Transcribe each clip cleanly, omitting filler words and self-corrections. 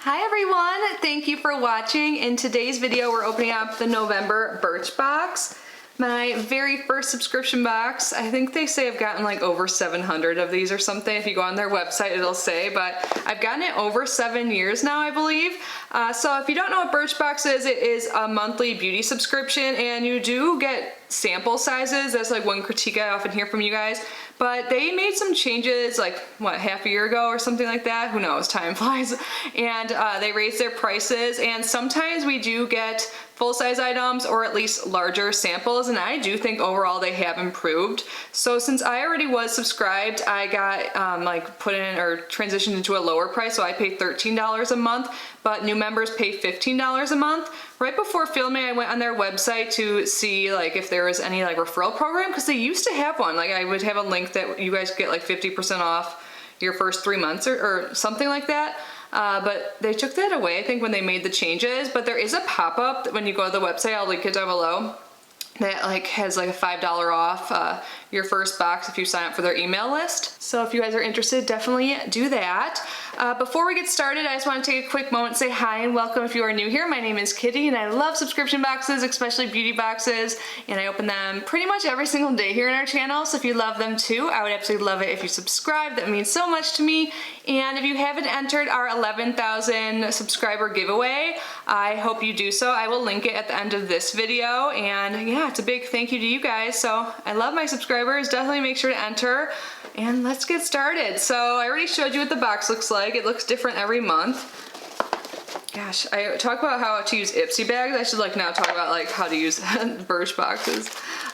Hi everyone, thank you for watching. In today's video we're opening up the November Birchbox. My very first subscription box. I think they say I've gotten like over 700 of these or something. If you go on their website it'll say, but I've gotten it over 7 years now I believe. So if you don't know what Birchbox is, it is a monthly beauty subscription and you do get sample sizes. That's like one critique I often hear from you guys. But they made some changes like, what, half a year ago or something like that? Who knows, time flies. And they raised their prices and sometimes we do get full-size items or at least larger samples, and I do think overall they have improved. So since I already was subscribed, I got like put in or transitioned into a lower price, so I pay $13 a month, but new members pay $15 a month. Right before filming, I went on their website to see like if there was any like referral program, because they used to have one. Like I would have a link that you guys get like 50% off your first 3 months or something like that. But they took that away, I think, when they made the changes. But there is a pop-up when you go to the website, I'll link it down below, that like has like a $5 off your first box if you sign up for their email list. So if you guys are interested, definitely do that. Before we get started, I just want to take a quick moment to say hi and welcome if you are new here. My name is Kitty and I love subscription boxes, especially beauty boxes, and I open them pretty much every single day here in our channel. So if you love them too, I would absolutely love it if you subscribe. That means so much to me. And if you haven't entered our 11,000 subscriber giveaway, I hope you do so. I will link it at the end of this video, and yeah, it's a big thank you to you guys. So I love my subscribers. Definitely make sure to enter, and let's get started. So I already showed you what the box looks like. It looks different every month. Gosh, I talk about how to use Ipsy bags. I should like now talk about like how to use Birch boxes.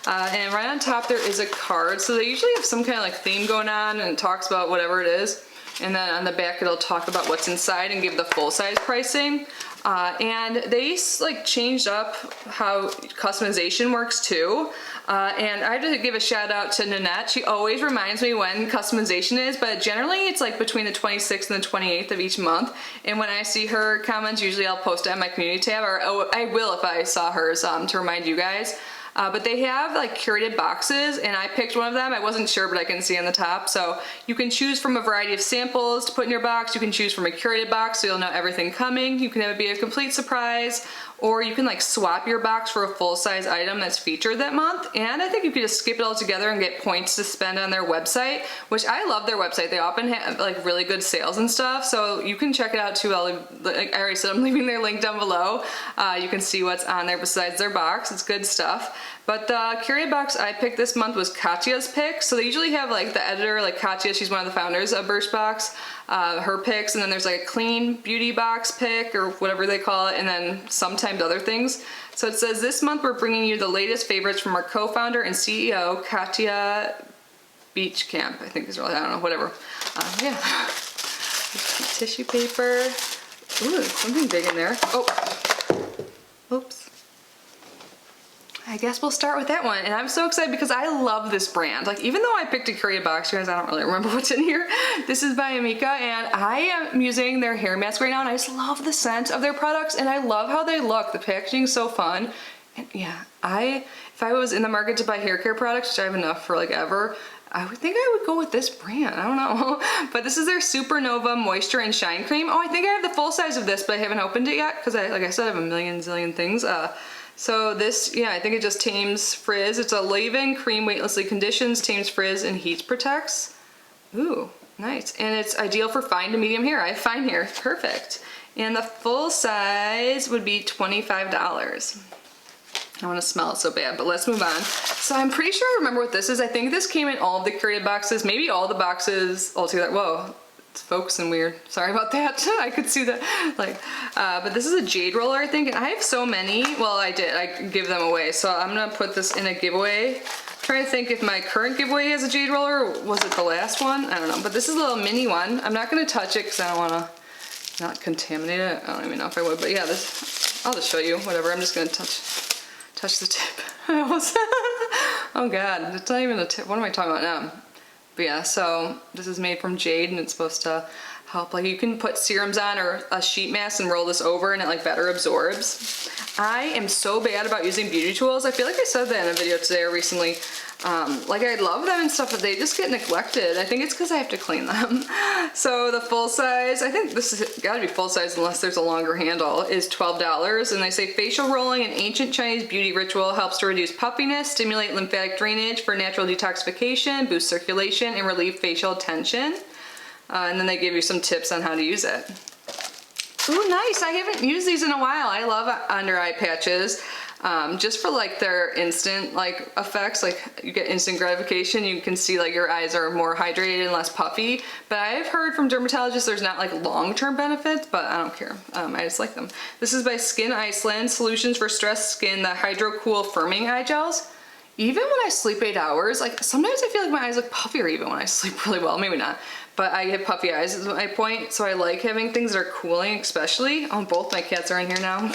And right on top there is a card. So they usually have some kind of like theme going on and it talks about whatever it is. And then on the back it'll talk about what's inside and give the full size pricing. And they like changed up how customization works too. And I have to give a shout out to Nanette. She always reminds me when customization is, but generally it's like between the 26th and the 28th of each month. And when I see her comments, usually I'll post it on my community tab, or I will if I saw hers to remind you guys. But they have like curated boxes and I picked one of them. I wasn't sure, but I can see on the top. So you can choose from a variety of samples to put in your box. You can choose from a curated box so you'll know everything coming. You can have it be a complete surprise, or you can like swap your box for a full-size item that's featured that month. And I think you could just skip it all together and get points to spend on their website, which I love their website. They often have like really good sales and stuff, so you can check it out too. Like I already said, I'm leaving their link down below. You can see what's on there besides their box. It's good stuff. But the curated box I picked this month was Katya's pick. So they usually have like the editor, like Katya, she's one of the founders of Birchbox, her picks, and then there's like a clean beauty box pick or whatever they call it, and then sometimes other things. So it says, this month we're bringing you the latest favorites from our co-founder and CEO, Katya Beach Camp, I think is really, I don't know, whatever. Yeah. Tissue paper. Ooh, something big in there. Oh, oops. I guess we'll start with that one. And I'm so excited because I love this brand. Like, even though I picked a curated box, you guys, I don't really remember what's in here. This is by Michala, and I am using their hair mask right now, and I just love the scent of their products, and I love how they look. The packaging is so fun. And yeah, if I was in the market to buy hair care products, which I have enough for like ever, I would think I would go with this brand. I don't know. But this is their Supernova Moisture and Shine Cream. Oh, I think I have the full size of this, but I haven't opened it yet because like I said, I have a million zillion things. So this, yeah, I think it just tames frizz. It's a leave-in cream, weightlessly conditions, tames frizz, and heat protects. Ooh, nice. And it's ideal for fine to medium hair. I have fine hair, perfect. And the full size would be $25. I want to smell it so bad, but let's move on. So I'm pretty sure I remember what this is. I think this came in all of the curated boxes, maybe all the boxes altogether. Whoa. It's focusing weird. Sorry about that. I could see that. Like, but this is a Jade Roller, I think, and I have so many. Well, I give them away, so I'm gonna put this in a giveaway. I'm trying to think if my current giveaway has a Jade Roller, or was it the last one? I don't know, but this is a little mini one. I'm not gonna touch it because I don't wanna not contaminate it. I don't even know if I would, but yeah, I'll just show you, whatever. I'm just gonna touch the tip. Oh God, it's not even a tip. What am I talking about now? But yeah, so this is made from Jade and it's supposed to help. Like you can put serums on or a sheet mask and roll this over and it like better absorbs. I am so bad about using beauty tools. I feel like I said that in a video today or recently. Like I love them and stuff, but they just get neglected. I think it's because I have to clean them. So the full size, I think this has gotta be full size unless there's a longer handle, is $12. And they say facial rolling, an ancient Chinese beauty ritual, helps to reduce puffiness, stimulate lymphatic drainage for natural detoxification, boost circulation, and relieve facial tension. And then they give you some tips on how to use it. Ooh, nice. I haven't used these in a while. I love under eye patches. Just for like their instant like effects, like you get instant gratification, you can see like your eyes are more hydrated and less puffy. But I've heard from dermatologists there's not like long-term benefits, but I don't care. I just like them. This is by Skin Iceland, Solutions for Stressed Skin, the Hydro Cool Firming Eye Gels. Even when I sleep 8 hours, like sometimes I feel like my eyes look puffier even when I sleep really well, maybe not. But I get puffy eyes is my point, so I like having things that are cooling, especially. Oh, both my cats are in here now.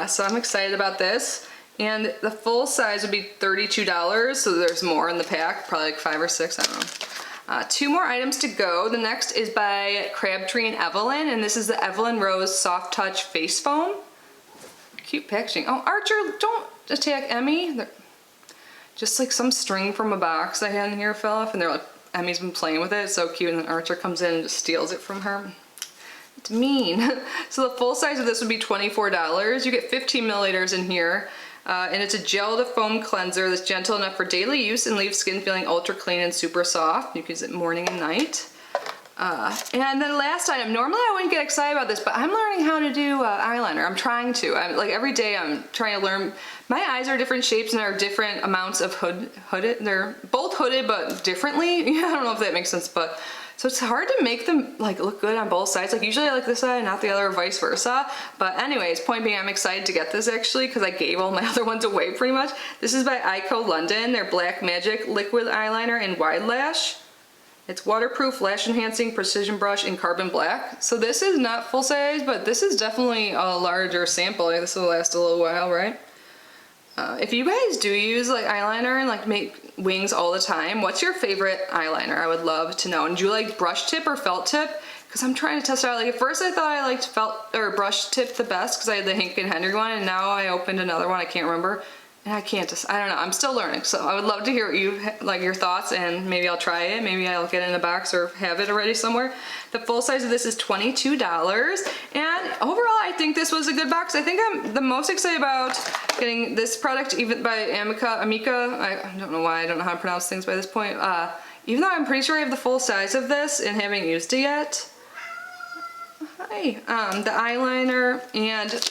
So I'm excited about this. And the full size would be $32, so there's more in the pack, probably like 5 or 6, I don't know. 2 more items to go. The next is by Crabtree and Evelyn, and this is the Evelyn Rose Soft Touch Face Foam. Cute packaging. Oh, Archer, don't attack Emmy. Just like some string from a box I had in here fell off, and they're like, Emmy's been playing with it, it's so cute, and then Archer comes in and just steals it from her. It's mean. So the full size of this would be $24. You get 15 milliliters in here, and it's a gel to foam cleanser that's gentle enough for daily use and leaves skin feeling ultra clean and super soft. You can use it morning and night. And then last item, normally I wouldn't get excited about this, but I'm learning how to do eyeliner. I'm trying to. Like every day I'm trying to learn. My eyes are different shapes and are different amounts of hooded. They're both hooded but differently. I don't know if that makes sense, but so it's hard to make them like look good on both sides. Like usually I like this side and not the other, or vice versa. But anyways, point being, I'm excited to get this actually because I gave all my other ones away pretty much. This is by Ico London. Their Black Magic Liquid Eyeliner in Wide Lash. It's waterproof, lash enhancing, precision brush in carbon black. So this is not full size, but this is definitely a larger sample. This will last a little while, right? If you guys do use like eyeliner and like make wings all the time, what's your favorite eyeliner? I would love to know. And do you like brush tip or felt tip? Because I'm trying to test it out. Like at first I thought I liked felt or brush tip the best because I had the Hank and Henry one, and now I opened another one, I can't remember. And I can't just, I don't know, I'm still learning. So I would love to hear what you, like your thoughts, and maybe I'll try it. Maybe I'll get it in a box or have it already somewhere. The full size of this is $22. And overall, I think this was a good box. I think I'm the most excited about getting this product, even by Amica. I don't know why, I don't know how to pronounce things by this point. Even though I'm pretty sure I have the full size of this and haven't used it yet. Hi. The eyeliner and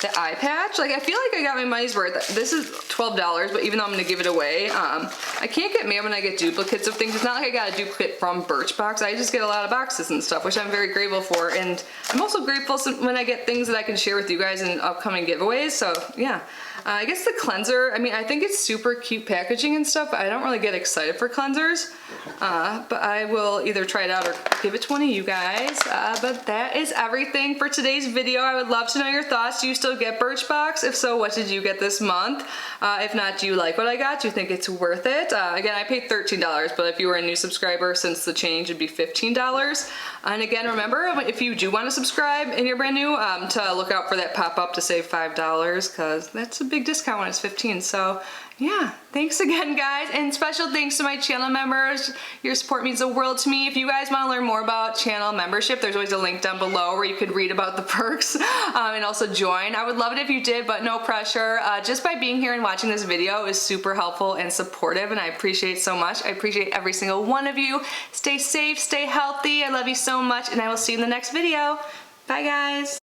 the eye patch, like I feel like I got my money's worth. This is $12, but even though I'm gonna give it away, I can't get mad when I get duplicates of things. It's not like I got a duplicate from Birchbox. I just get a lot of boxes and stuff, which I'm very grateful for. And I'm also grateful when I get things that I can share with you guys in upcoming giveaways. So yeah, I guess the cleanser, I mean, I think it's super cute packaging and stuff, but I don't really get excited for cleansers. But I will either try it out or give it to one of you guys. But that is everything for today's video. I would love to know your thoughts. Do you still get Birchbox? If so, what did you get this month? If not, do you like what I got? Do you think it's worth it? Again, I paid $13, but if you were a new subscriber, since the change, it'd be $15. And again, remember, if you do want to subscribe and you're brand new, to look out for that pop-up to save $5, because that's a big discount when it's $15. So yeah, thanks again guys, and special thanks to my channel members. Your support means the world to me. If you guys want to learn more about channel membership, there's always a link down below where you could read about the perks and also join. I would love it if you did, but no pressure. Just by being here and watching this video is super helpful and supportive, and I appreciate it so much. I appreciate every single one of you. Stay safe, stay healthy. I love you so much, and I will see you in the next video. Bye guys.